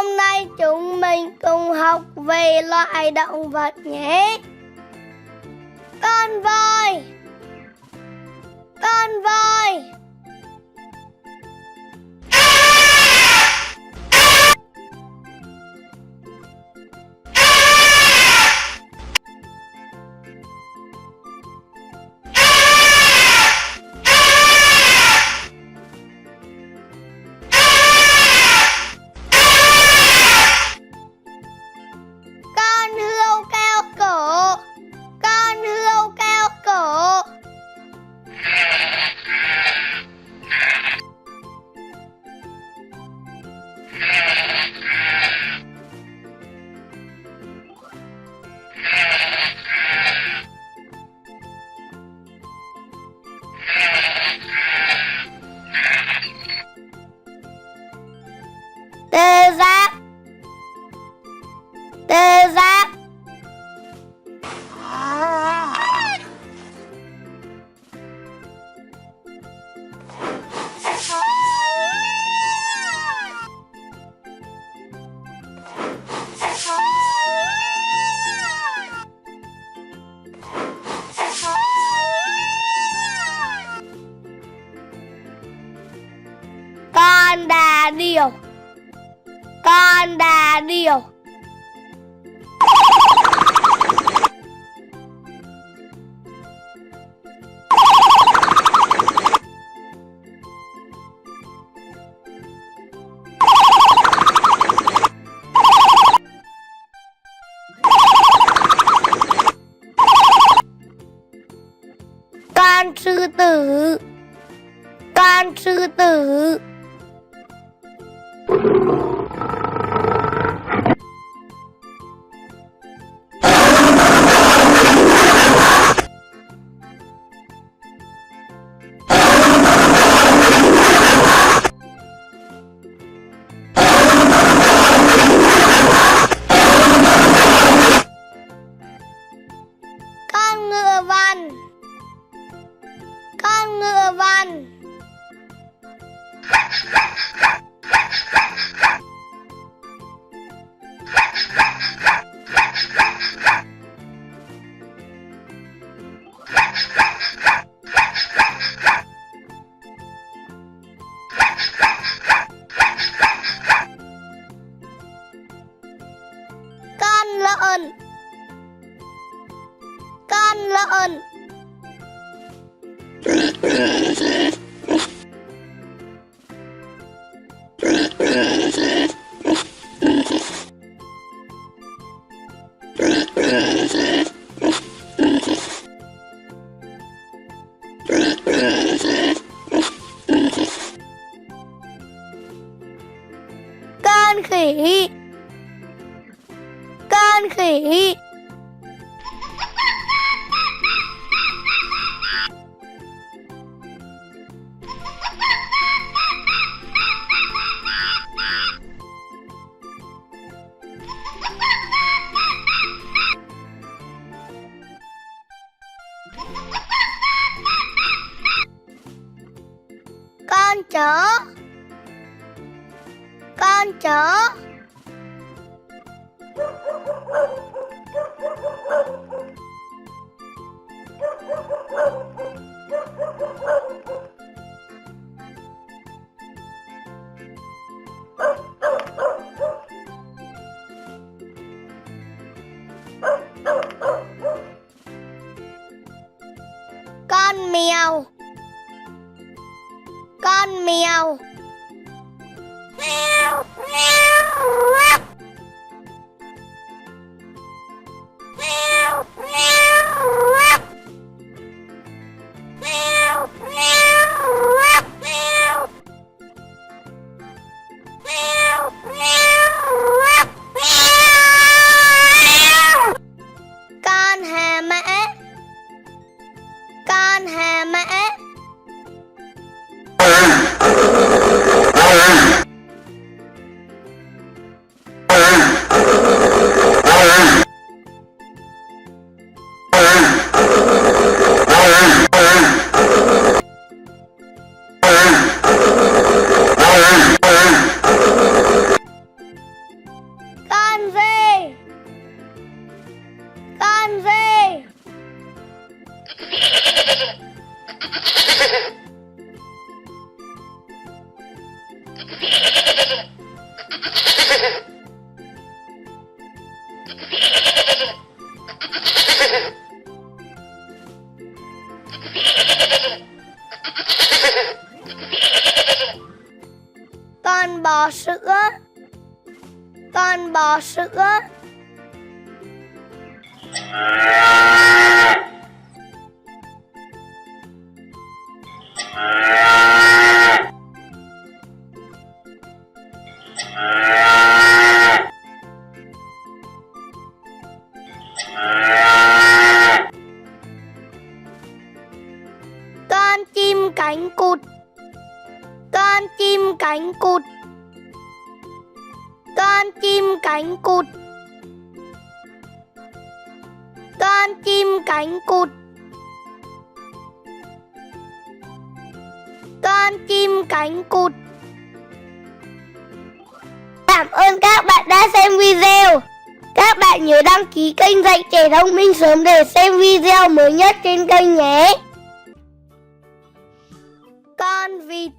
Hôm nay chúng mình cùng học về loại động vật nhé. Con voi. Con voi. Tê giác. Tê giác. Con đà điểu. Con đà điểu. Con sư tử. Con sư tử. Con ngựa vằn. Con ngựa vằn. Con lợn. Con lợn. Con khỉ. Con khỉ. Con chó. Con chó. Con mèo. Con mèo. Mèo, mèo. Mèo, mèo. Mèo, mèo. Mèo. Mèo, mèo. Mèo. Con hà mã. Con hà mã. Con dê. Con dê. Con bò sữa. Con bò sữa. Con chim cánh cụt. Con chim cánh cụt. Con chim cánh cụt. Con chim cánh cụt. Con chim cánh cụt. Cảm ơn các bạn đã xem video. Các bạn nhớ đăng ký kênh Dạy Trẻ Thông Minh sớm để xem video mới nhất trên kênh nhé. Con vịt.